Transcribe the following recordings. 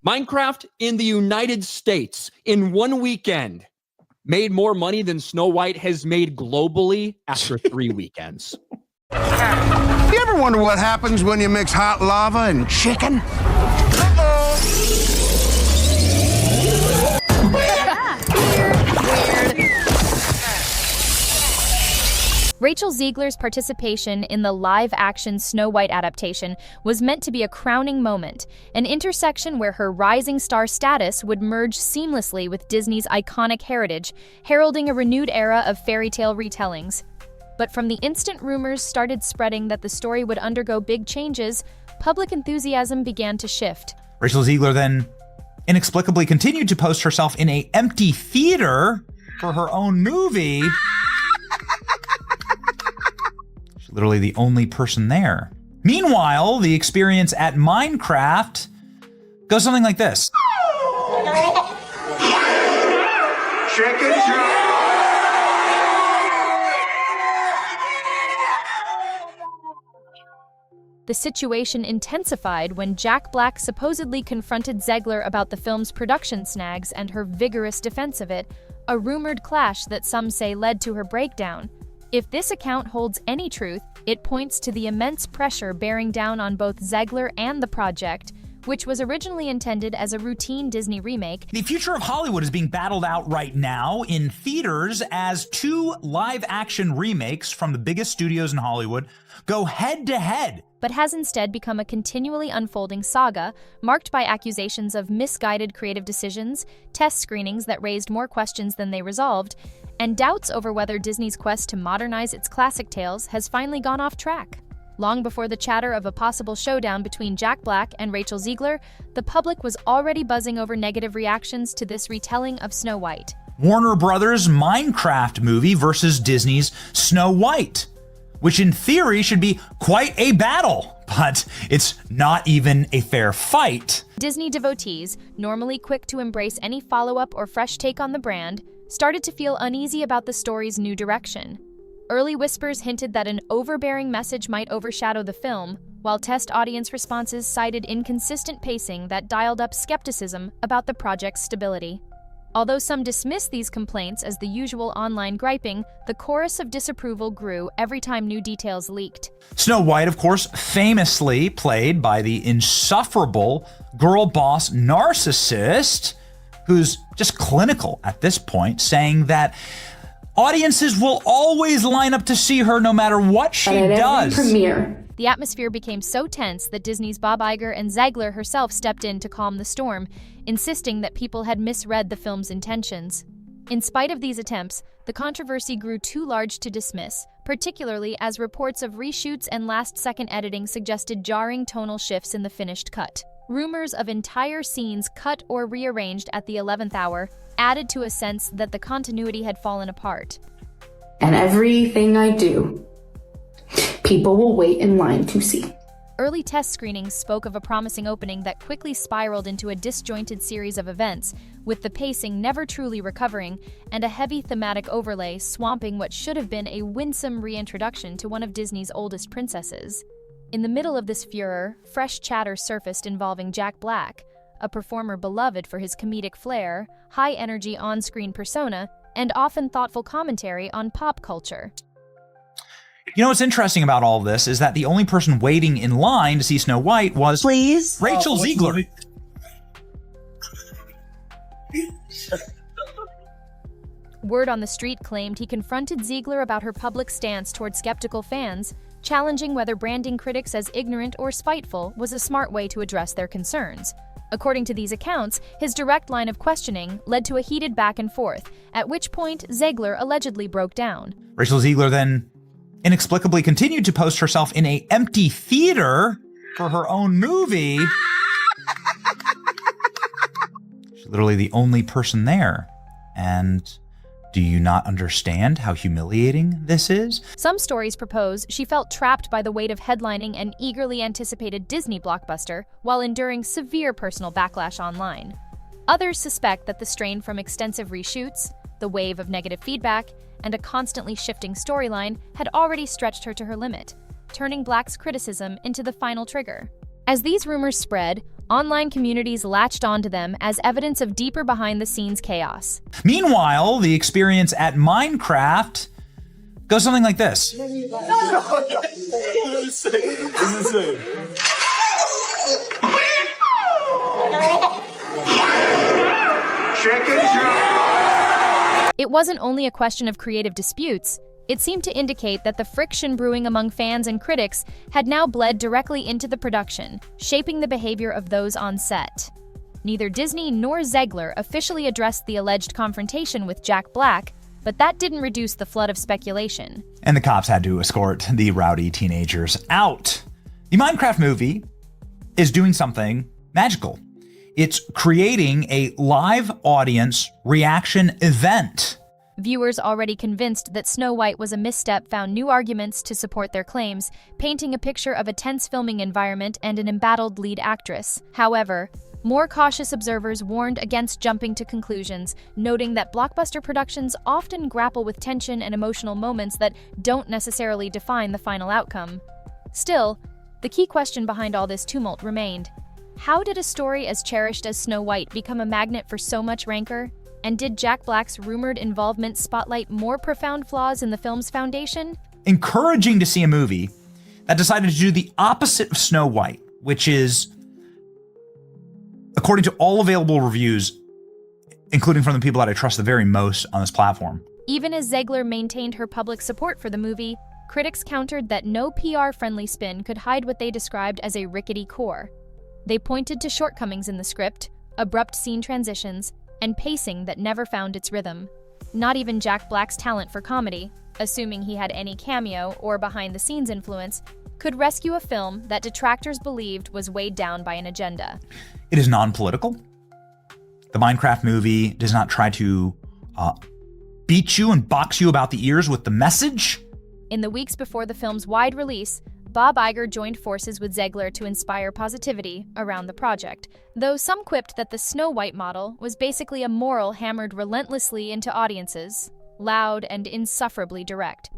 Minecraft in the United States in one weekend made more money than Snow White has made globally after 3 weekends. You ever wonder what happens when you mix hot lava and chicken? Rachel Zegler's participation in the live-action Snow White adaptation was meant to be a crowning moment, an intersection where her rising star status would merge seamlessly with Disney's iconic heritage, heralding a renewed era of fairy tale retellings. But from the instant rumors started spreading that the story would undergo big changes, public enthusiasm began to shift. Rachel Zegler then inexplicably continued to post herself in an empty theater for her own movie. She's literally the only person there. Meanwhile, the experience at Minecraft goes something like this. Chicken joe. The situation intensified when Jack Black supposedly confronted Zegler about the film's production snags and her vigorous defense of it, a rumored clash that some say led to her breakdown. If this account holds any truth, it points to the immense pressure bearing down on both Zegler and the project, which was originally intended as a routine Disney remake. The future of Hollywood is being battled out right now in theaters as 2 live-action remakes from the biggest studios in Hollywood go head-to-head. But has instead become a continually unfolding saga, marked by accusations of misguided creative decisions, test screenings that raised more questions than they resolved, and doubts over whether Disney's quest to modernize its classic tales has finally gone off track. Long before the chatter of a possible showdown between Jack Black and Rachel Zegler, the public was already buzzing over negative reactions to this retelling of Snow White. Warner Brothers' Minecraft movie versus Disney's Snow White, which in theory should be quite a battle, but it's not even a fair fight. Disney devotees, normally quick to embrace any follow-up or fresh take on the brand, started to feel uneasy about the story's new direction. Early whispers hinted that an overbearing message might overshadow the film, while test audience responses cited inconsistent pacing that dialed up skepticism about the project's stability. Although some dismissed these complaints as the usual online griping, the chorus of disapproval grew every time new details leaked. Snow White, of course, famously played by the insufferable girl boss narcissist, who's just clinical at this point, saying that audiences will always line up to see her no matter what she does. The atmosphere became so tense that Disney's Bob Iger and Zegler herself stepped in to calm the storm, insisting that people had misread the film's intentions. In spite of these attempts, the controversy grew too large to dismiss, particularly as reports of reshoots and last-second editing suggested jarring tonal shifts in the finished cut. Rumors of entire scenes cut or rearranged at the 11th hour added to a sense that the continuity had fallen apart. And everything I do, people will wait in line to see. Early test screenings spoke of a promising opening that quickly spiraled into a disjointed series of events, with the pacing never truly recovering and a heavy thematic overlay swamping what should have been a winsome reintroduction to one of Disney's oldest princesses. In the middle of this furor, fresh chatter surfaced involving Jack Black, a performer beloved for his comedic flair, high-energy on-screen persona, and often thoughtful commentary on pop culture. You know what's interesting about all this is that the only person waiting in line to see Snow White was Rachel Zegler. Word on the street claimed he confronted Zegler about her public stance toward skeptical fans, challenging whether branding critics as ignorant or spiteful was a smart way to address their concerns. According to these accounts, his direct line of questioning led to a heated back and forth, at which point Zegler allegedly broke down. Rachel Zegler then inexplicably continued to post herself in an empty theater for her own movie. She's literally the only person there. And do you not understand how humiliating this is? Some stories propose she felt trapped by the weight of headlining an eagerly anticipated Disney blockbuster while enduring severe personal backlash online. Others suspect that the strain from extensive reshoots, the wave of negative feedback, and a constantly shifting storyline had already stretched her to her limit, turning Black's criticism into the final trigger. As these rumors spread, Online communities latched onto them as evidence of deeper behind-the-scenes chaos. Meanwhile, the experience at Minecraft goes something like this. It wasn't only a question of creative disputes. It seemed to indicate that the friction brewing among fans and critics had now bled directly into the production, shaping the behavior of those on set. Neither Disney nor Zegler officially addressed the alleged confrontation with Jack Black, but that didn't reduce the flood of speculation. And the cops had to escort the rowdy teenagers out. The Minecraft movie is doing something magical. It's creating a live audience reaction event. Viewers already convinced that Snow White was a misstep found new arguments to support their claims, painting a picture of a tense filming environment and an embattled lead actress. However, more cautious observers warned against jumping to conclusions, noting that blockbuster productions often grapple with tension and emotional moments that don't necessarily define the final outcome. Still, the key question behind all this tumult remained. How did a story as cherished as Snow White become a magnet for so much rancor? And did Jack Black's rumored involvement spotlight more profound flaws in the film's foundation? Encouraging to see a movie that decided to do the opposite of Snow White, which is, according to all available reviews, including from the people that I trust the very most on this platform. Even as Zegler maintained her public support for the movie, critics countered that no PR-friendly spin could hide what they described as a rickety core. They pointed to shortcomings in the script, abrupt scene transitions, and pacing that never found its rhythm. Not even Jack Black's talent for comedy, assuming he had any cameo or behind-the-scenes influence, could rescue a film that detractors believed was weighed down by an agenda. It is non-political. The Minecraft movie does not try to beat you and box you about the ears with the message. In the weeks before the film's wide release, Bob Iger joined forces with Zegler to inspire positivity around the project, though some quipped that the Snow White model was basically a moral hammered relentlessly into audiences, loud and insufferably direct.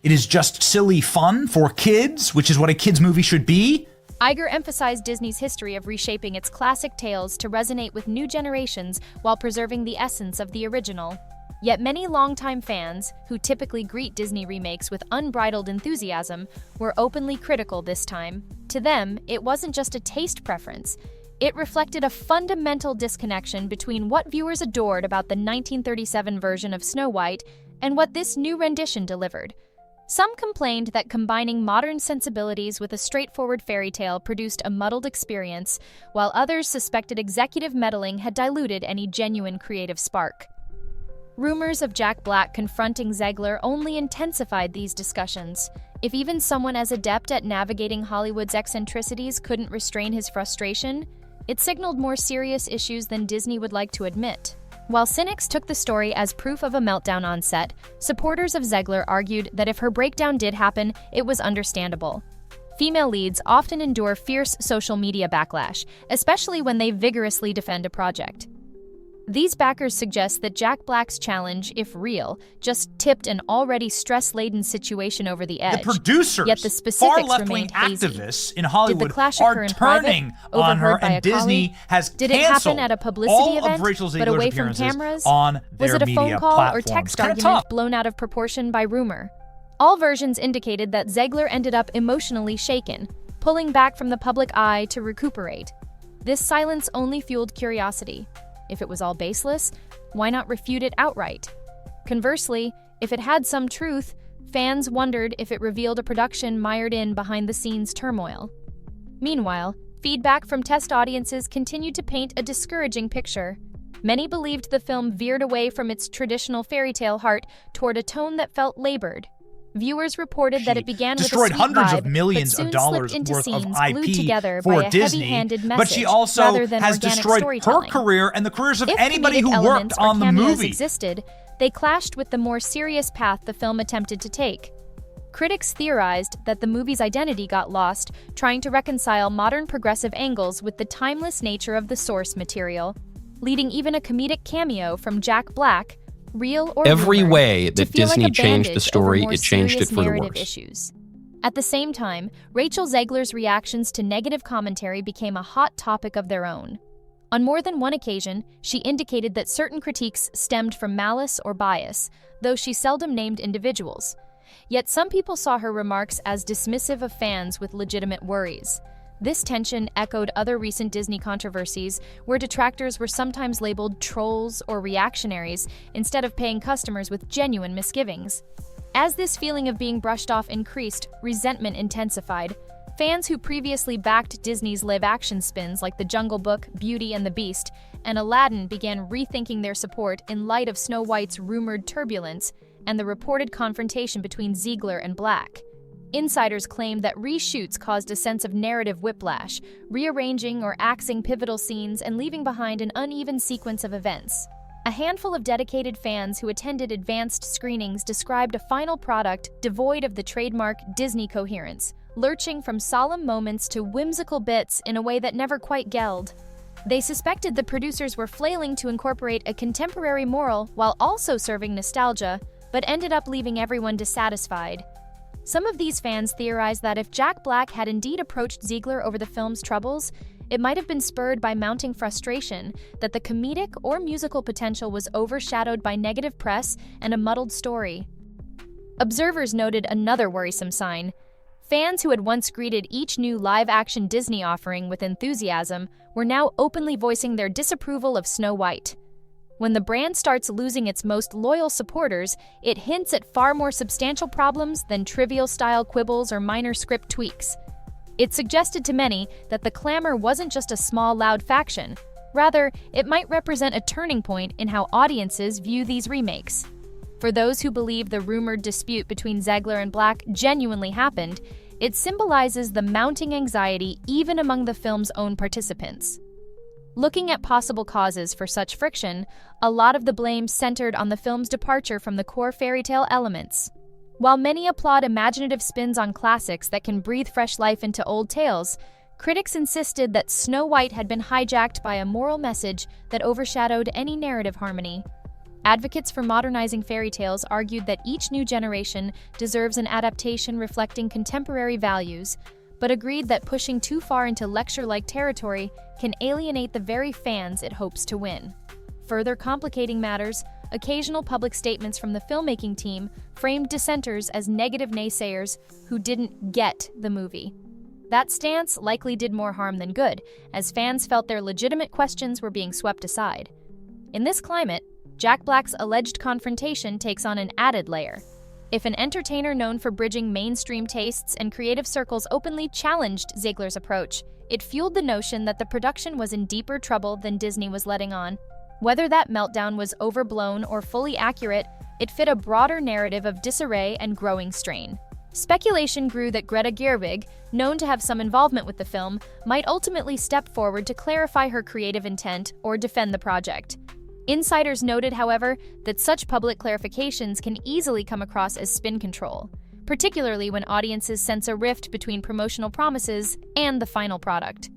It is just silly fun for kids, which is what a kids' movie should be. Iger emphasized Disney's history of reshaping its classic tales to resonate with new generations while preserving the essence of the original. Yet many longtime fans, who typically greet Disney remakes with unbridled enthusiasm, were openly critical this time. To them, it wasn't just a taste preference. It reflected a fundamental disconnection between what viewers adored about the 1937 version of Snow White and what this new rendition delivered. Some complained that combining modern sensibilities with a straightforward fairy tale produced a muddled experience, while others suspected executive meddling had diluted any genuine creative spark. Rumors of Jack Black confronting Zegler only intensified these discussions. If even someone as adept at navigating Hollywood's eccentricities couldn't restrain his frustration, it signaled more serious issues than Disney would like to admit. While cynics took the story as proof of a meltdown on set, supporters of Zegler argued that if her breakdown did happen, it was understandable. Female leads often endure fierce social media backlash, especially when they vigorously defend a project. These backers suggest that Jack Black's challenge, if real, just tipped an already stress-laden situation over the edge. The producers, yet the specifics far left-wing remained hazy. activists in Hollywood Did the clash are occur in turning private, on her, overheard by and a Disney colleague? has Did it canceled happen at a publicity all event, of Rachel but Zegler's away from appearances cameras? on Was their it a phone media call platforms. or text Kinda argument tough. blown out of proportion by rumor? All versions indicated that Zegler ended up emotionally shaken, pulling back from the public eye to recuperate. This silence only fueled curiosity. If it was all baseless, why not refute it outright? Conversely, if it had some truth, fans wondered if it revealed a production mired in behind-the-scenes turmoil. Meanwhile, feedback from test audiences continued to paint a discouraging picture. Many believed the film veered away from its traditional fairy tale heart toward a tone that felt labored. Viewers reported that it began with a destroyed sweet hundreds vibe, of millions but soon of dollars slipped into worth of scenes glued IP together for by a Disney, heavy-handed but message she also rather than has organic destroyed her storytelling. career and the careers of If anybody comedic who elements worked or on the cameos movie. existed, they clashed with the more serious path the film attempted to take. Critics theorized that the movie's identity got lost, trying to reconcile modern progressive angles with the timeless nature of the source material, leading even a comedic cameo from Jack Black, real or Every rumored, way to that feel like Disney a changed the bandage story, over more it changed it serious for the narrative worse. issues. At the same time, Rachel Zegler's reactions to negative commentary became a hot topic of their own. On more than one occasion, she indicated that certain critiques stemmed from malice or bias, though she seldom named individuals. Yet some people saw her remarks as dismissive of fans with legitimate worries. This tension echoed other recent Disney controversies, where detractors were sometimes labeled trolls or reactionaries instead of paying customers with genuine misgivings. As this feeling of being brushed off increased, resentment intensified. Fans who previously backed Disney's live-action spins like The Jungle Book, Beauty and the Beast, and Aladdin began rethinking their support in light of Snow White's rumored turbulence and the reported confrontation between Zegler and Black. Insiders claimed that reshoots caused a sense of narrative whiplash, rearranging or axing pivotal scenes and leaving behind an uneven sequence of events. A handful of dedicated fans who attended advanced screenings described a final product devoid of the trademark Disney coherence, lurching from solemn moments to whimsical bits in a way that never quite gelled. They suspected the producers were flailing to incorporate a contemporary moral while also serving nostalgia, but ended up leaving everyone dissatisfied. Some of these fans theorized that if Jack Black had indeed approached Zegler over the film's troubles, it might have been spurred by mounting frustration that the comedic or musical potential was overshadowed by negative press and a muddled story. Observers noted another worrisome sign. Fans who had once greeted each new live-action Disney offering with enthusiasm were now openly voicing their disapproval of Snow White. When the brand starts losing its most loyal supporters, it hints at far more substantial problems than trivial-style quibbles or minor script tweaks. It suggested to many that the clamor wasn't just a small, loud faction. Rather, it might represent a turning point in how audiences view these remakes. For those who believe the rumored dispute between Zegler and Black genuinely happened, it symbolizes the mounting anxiety even among the film's own participants. Looking at possible causes for such friction, a lot of the blame centered on the film's departure from the core fairy tale elements. While many applaud imaginative spins on classics that can breathe fresh life into old tales, critics insisted that Snow White had been hijacked by a moral message that overshadowed any narrative harmony. Advocates for modernizing fairy tales argued that each new generation deserves an adaptation reflecting contemporary values, but agreed that pushing too far into lecture-like territory can alienate the very fans it hopes to win. Further complicating matters, occasional public statements from the filmmaking team framed dissenters as negative naysayers who didn't get the movie. That stance likely did more harm than good, as fans felt their legitimate questions were being swept aside. In this climate, Jack Black's alleged confrontation takes on an added layer. If an entertainer known for bridging mainstream tastes and creative circles openly challenged Zegler's approach, it fueled the notion that the production was in deeper trouble than Disney was letting on. Whether that meltdown was overblown or fully accurate, it fit a broader narrative of disarray and growing strain. Speculation grew that Greta Gerwig, known to have some involvement with the film, might ultimately step forward to clarify her creative intent or defend the project. Insiders noted, however, that such public clarifications can easily come across as spin control, particularly when audiences sense a rift between promotional promises and the final product.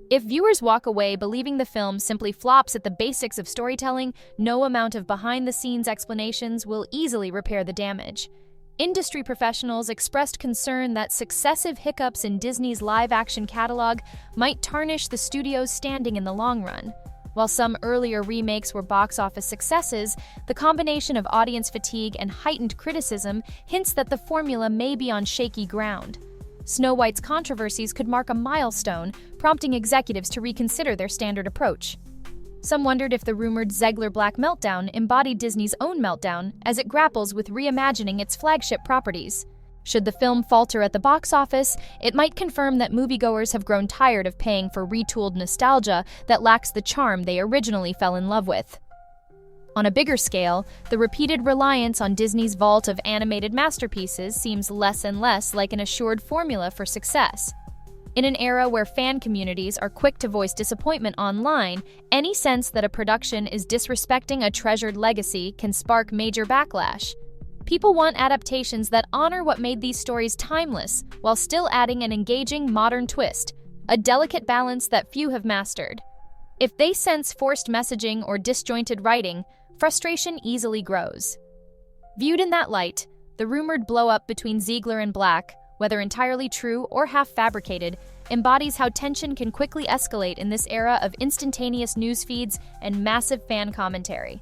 If viewers walk away believing the film simply flops at the basics of storytelling, no amount of behind-the-scenes explanations will easily repair the damage. Industry professionals expressed concern that successive hiccups in Disney's live-action catalog might tarnish the studio's standing in the long run. While some earlier remakes were box office successes, the combination of audience fatigue and heightened criticism hints that the formula may be on shaky ground. Snow White's controversies could mark a milestone, prompting executives to reconsider their standard approach. Some wondered if the rumored Zegler Black meltdown embodied Disney's own meltdown as it grapples with reimagining its flagship properties. Should the film falter at the box office, it might confirm that moviegoers have grown tired of paying for retooled nostalgia that lacks the charm they originally fell in love with. On a bigger scale, the repeated reliance on Disney's vault of animated masterpieces seems less and less like an assured formula for success. In an era where fan communities are quick to voice disappointment online, any sense that a production is disrespecting a treasured legacy can spark major backlash. People want adaptations that honor what made these stories timeless, while still adding an engaging modern twist, a delicate balance that few have mastered. If they sense forced messaging or disjointed writing, frustration easily grows. Viewed in that light, the rumored blow-up between Zegler and Black, whether entirely true or half-fabricated, embodies how tension can quickly escalate in this era of instantaneous news feeds and massive fan commentary.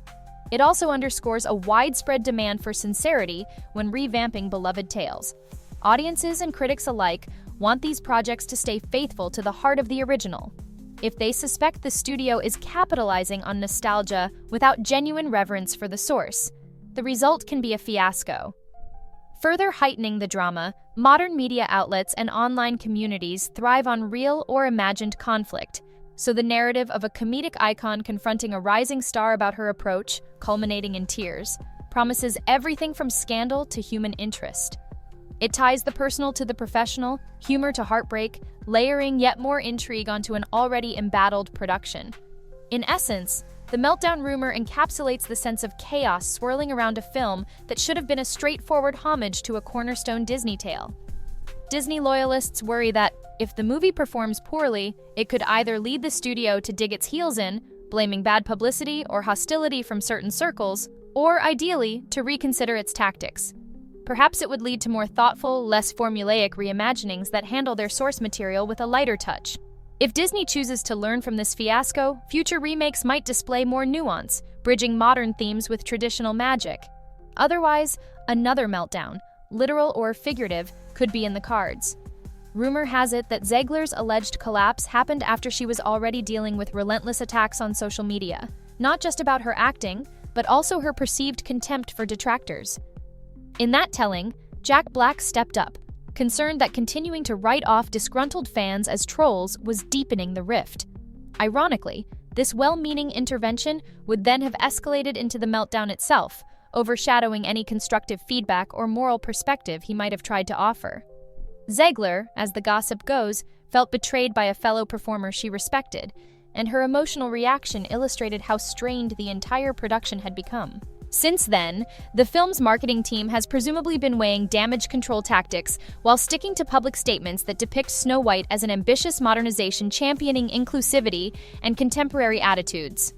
It also underscores a widespread demand for sincerity when revamping beloved tales. Audiences and critics alike want these projects to stay faithful to the heart of the original. If they suspect the studio is capitalizing on nostalgia without genuine reverence for the source, the result can be a fiasco. Further heightening the drama, modern media outlets and online communities thrive on real or imagined conflict, so the narrative of a comedic icon confronting a rising star about her approach, culminating in tears, promises everything from scandal to human interest. It ties the personal to the professional, humor to heartbreak, layering yet more intrigue onto an already embattled production. In essence, the Meltdown rumor encapsulates the sense of chaos swirling around a film that should have been a straightforward homage to a cornerstone Disney tale. Disney loyalists worry that, if the movie performs poorly, it could either lead the studio to dig its heels in, blaming bad publicity or hostility from certain circles, or, ideally, to reconsider its tactics. Perhaps it would lead to more thoughtful, less formulaic reimaginings that handle their source material with a lighter touch. If Disney chooses to learn from this fiasco, future remakes might display more nuance, bridging modern themes with traditional magic. Otherwise, another meltdown, literal or figurative, could be in the cards. Rumor has it that Zegler's alleged collapse happened after she was already dealing with relentless attacks on social media, not just about her acting, but also her perceived contempt for detractors. In that telling, Jack Black stepped up, concerned that continuing to write off disgruntled fans as trolls was deepening the rift. Ironically, this well-meaning intervention would then have escalated into the meltdown itself, overshadowing any constructive feedback or moral perspective he might have tried to offer. Zegler, as the gossip goes, felt betrayed by a fellow performer she respected, and her emotional reaction illustrated how strained the entire production had become. Since then, the film's marketing team has presumably been weighing damage control tactics while sticking to public statements that depict Snow White as an ambitious modernization championing inclusivity and contemporary attitudes.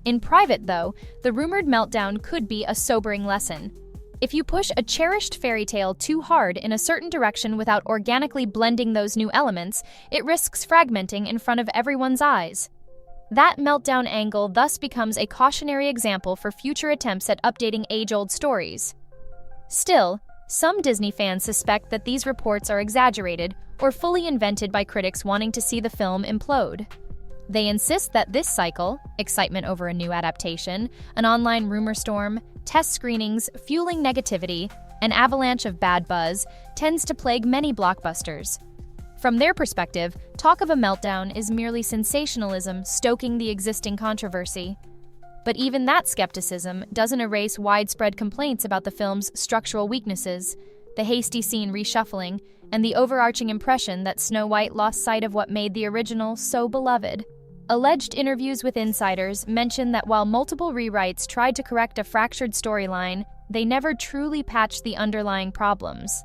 In private, though, the rumored meltdown could be a sobering lesson. If you push a cherished fairy tale too hard in a certain direction without organically blending those new elements, it risks fragmenting in front of everyone's eyes. That meltdown angle thus becomes a cautionary example for future attempts at updating age-old stories. Still, some Disney fans suspect that these reports are exaggerated or fully invented by critics wanting to see the film implode. They insist that this cycle, excitement over a new adaptation, an online rumor storm, test screenings fueling negativity, an avalanche of bad buzz, tends to plague many blockbusters. From their perspective, talk of a meltdown is merely sensationalism stoking the existing controversy. But even that skepticism doesn't erase widespread complaints about the film's structural weaknesses, the hasty scene reshuffling, and the overarching impression that Snow White lost sight of what made the original so beloved. Alleged interviews with insiders mention that while multiple rewrites tried to correct a fractured storyline, they never truly patched the underlying problems.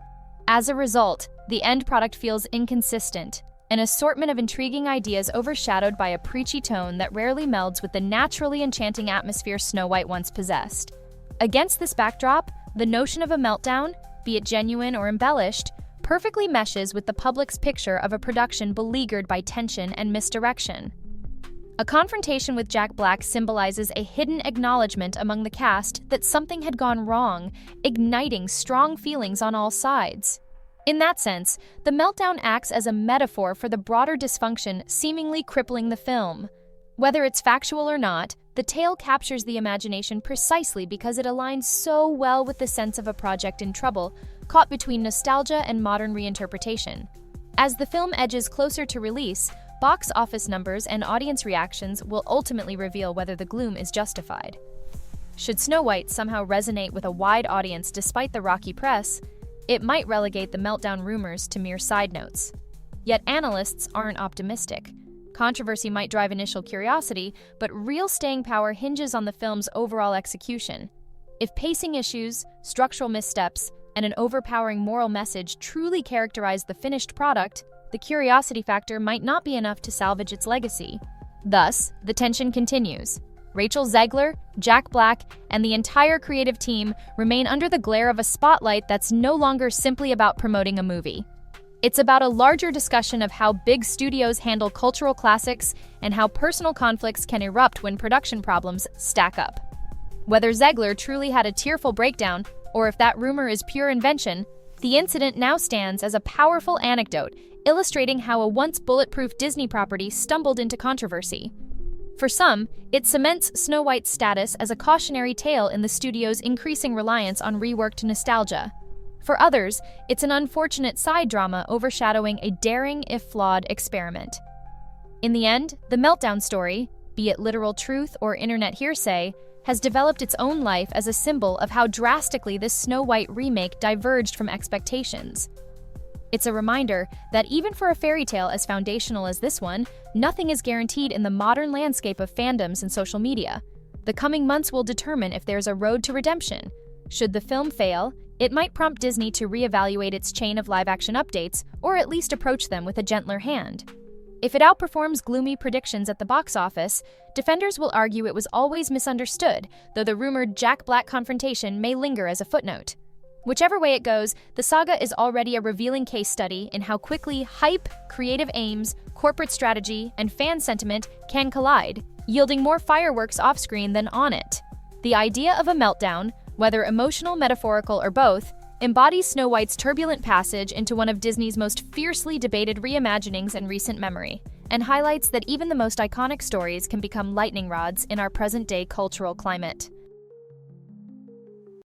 As a result, the end product feels inconsistent, an assortment of intriguing ideas overshadowed by a preachy tone that rarely melds with the naturally enchanting atmosphere Snow White once possessed. Against this backdrop, the notion of a meltdown, be it genuine or embellished, perfectly meshes with the public's picture of a production beleaguered by tension and misdirection. A confrontation with Jack Black symbolizes a hidden acknowledgement among the cast that something had gone wrong, igniting strong feelings on all sides. In that sense, the meltdown acts as a metaphor for the broader dysfunction seemingly crippling the film. Whether it's factual or not, the tale captures the imagination precisely because it aligns so well with the sense of a project in trouble, caught between nostalgia and modern reinterpretation. As the film edges closer to release, box office numbers and audience reactions will ultimately reveal whether the gloom is justified. Should Snow White somehow resonate with a wide audience despite the rocky press, it might relegate the meltdown rumors to mere side notes. Yet analysts aren't optimistic. Controversy might drive initial curiosity, but real staying power hinges on the film's overall execution. If pacing issues, structural missteps, and an overpowering moral message truly characterize the finished product, the curiosity factor might not be enough to salvage its legacy. Thus, the tension continues. Rachel Zegler, Jack Black, and the entire creative team remain under the glare of a spotlight that's no longer simply about promoting a movie. It's about a larger discussion of how big studios handle cultural classics and how personal conflicts can erupt when production problems stack up. Whether Zegler truly had a tearful breakdown or if that rumor is pure invention, the incident now stands as a powerful anecdote illustrating how a once bulletproof Disney property stumbled into controversy. For some, it cements Snow White's status as a cautionary tale in the studio's increasing reliance on reworked nostalgia. For others, it's an unfortunate side drama overshadowing a daring, if flawed, experiment. In the end, the Meltdown story, be it literal truth or internet hearsay, has developed its own life as a symbol of how drastically this Snow White remake diverged from expectations. It's a reminder that even for a fairy tale as foundational as this one, nothing is guaranteed in the modern landscape of fandoms and social media. The coming months will determine if there's a road to redemption. Should the film fail, it might prompt Disney to reevaluate its chain of live-action updates, or at least approach them with a gentler hand. If it outperforms gloomy predictions at the box office, defenders will argue it was always misunderstood, though the rumored Jack Black confrontation may linger as a footnote. Whichever way it goes, the saga is already a revealing case study in how quickly hype, creative aims, corporate strategy, and fan sentiment can collide, yielding more fireworks off-screen than on it. The idea of a meltdown, whether emotional, metaphorical, or both, embodies Snow White's turbulent passage into one of Disney's most fiercely debated reimaginings in recent memory, and highlights that even the most iconic stories can become lightning rods in our present-day cultural climate.